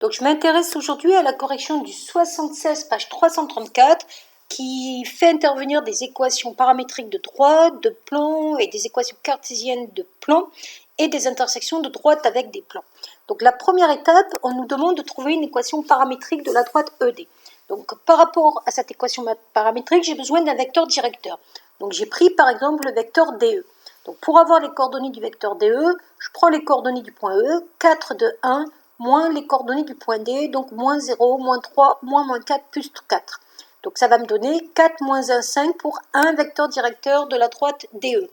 Donc je m'intéresse aujourd'hui à la correction du 76, page 334, qui fait intervenir des équations paramétriques de droite, de plan, et des équations cartésiennes de plan, et des intersections de droite avec des plans. Donc la première étape, on nous demande de trouver une équation paramétrique de la droite ED. Donc par rapport à cette équation paramétrique, j'ai besoin d'un vecteur directeur. Donc j'ai pris par exemple le vecteur DE. Donc pour avoir les coordonnées du vecteur DE, je prends les coordonnées du point E, 4 de 1, moins les coordonnées du point D, donc moins 0, moins 3, moins 4, plus 4. Donc ça va me donner 4 moins 1, 5 pour un vecteur directeur de la droite DE.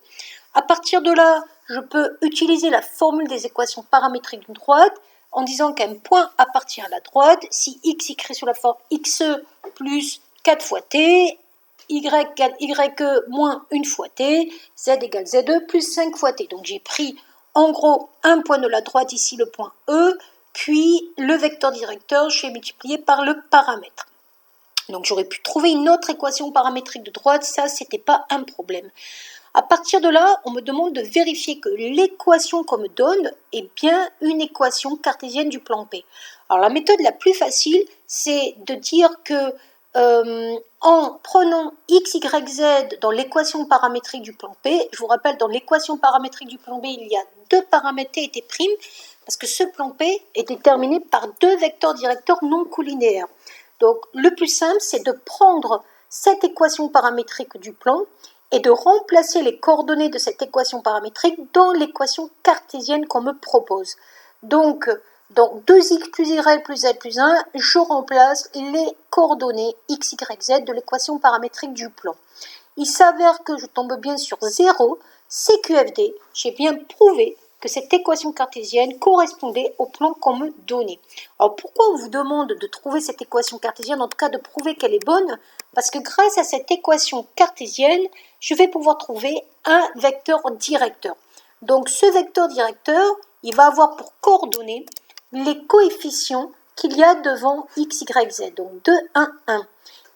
À partir de là, je peux utiliser la formule des équations paramétriques d'une droite en disant qu'un point appartient à la droite si x écrit sous la forme xe plus 4 fois t, y égale ye moins 1 fois t, z égale ze plus 5 fois t. Donc j'ai pris en gros un point de la droite, ici le point E, puis le vecteur directeur, je vais multiplier par le paramètre. Donc j'aurais pu trouver une autre équation paramétrique de droite, ça c'était pas un problème. À partir de là, on me demande de vérifier que l'équation qu'on me donne est bien une équation cartésienne du plan P. Alors la méthode la plus facile, c'est de dire que en prenant x, y, z dans l'équation paramétrique du plan P, je vous rappelle, dans l'équation paramétrique du plan B, il y a deux paramètres t et t', parce que ce plan P est déterminé par deux vecteurs directeurs non colinéaires. Donc le plus simple, c'est de prendre cette équation paramétrique du plan et de remplacer les coordonnées de cette équation paramétrique dans l'équation cartésienne qu'on me propose. Donc, dans 2x plus y plus z plus 1, je remplace les coordonnées x, y, z de l'équation paramétrique du plan. Il s'avère que je tombe bien sur 0, CQFD, j'ai bien prouvé que cette équation cartésienne correspondait au plan qu'on me donnait. Alors pourquoi on vous demande de trouver cette équation cartésienne, en tout cas de prouver qu'elle est bonne? Parce que grâce à cette équation cartésienne, je vais pouvoir trouver un vecteur directeur. Donc ce vecteur directeur, il va avoir pour coordonnées les coefficients qu'il y a devant x, y, z, donc 2, 1, 1.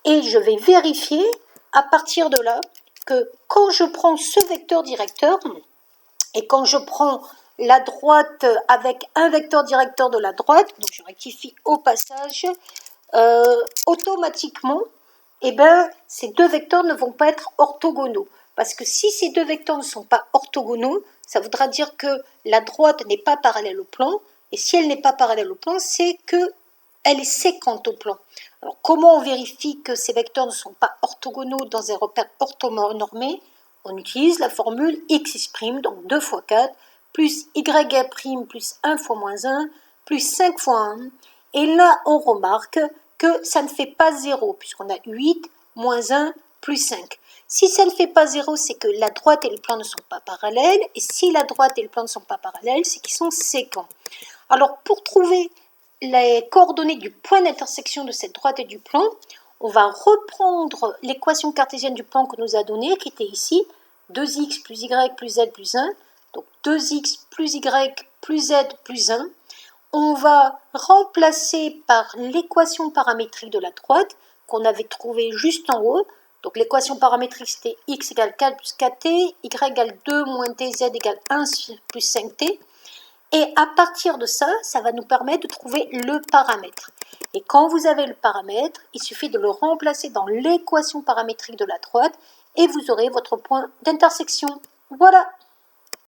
Et je vais vérifier à partir de là que quand je prends ce vecteur directeur, et quand je prends la droite avec un vecteur directeur de la droite, donc je rectifie au passage, automatiquement, ces deux vecteurs ne vont pas être orthogonaux. Parce que si ces deux vecteurs ne sont pas orthogonaux, ça voudra dire que la droite n'est pas parallèle au plan. Et si elle n'est pas parallèle au plan, c'est qu'elle est séquente au plan. Alors comment on vérifie que ces vecteurs ne sont pas orthogonaux dans un repère orthonormé? On utilise la formule x', donc 2 fois 4, plus y' plus 1 fois moins 1, plus 5 fois 1. Et là, on remarque que ça ne fait pas 0, puisqu'on a 8, moins 1, plus 5. Si ça ne fait pas 0, c'est que la droite et le plan ne sont pas parallèles. Et si la droite et le plan ne sont pas parallèles, c'est qu'ils sont séquents. Alors, pour trouver les coordonnées du point d'intersection de cette droite et du plan, on va reprendre l'équation cartésienne du plan qu'on nous a donnée, qui était ici, 2x plus y plus z plus 1, donc 2x plus y plus z plus 1. On va remplacer par l'équation paramétrique de la droite, qu'on avait trouvée juste en haut. Donc l'équation paramétrique, c'était x égale 4 plus 4t, y égale 2 moins t, z égale 1 plus 5t. Et à partir de ça, ça va nous permettre de trouver le paramètre. Et quand vous avez le paramètre, il suffit de le remplacer dans l'équation paramétrique de la droite et vous aurez votre point d'intersection. Voilà.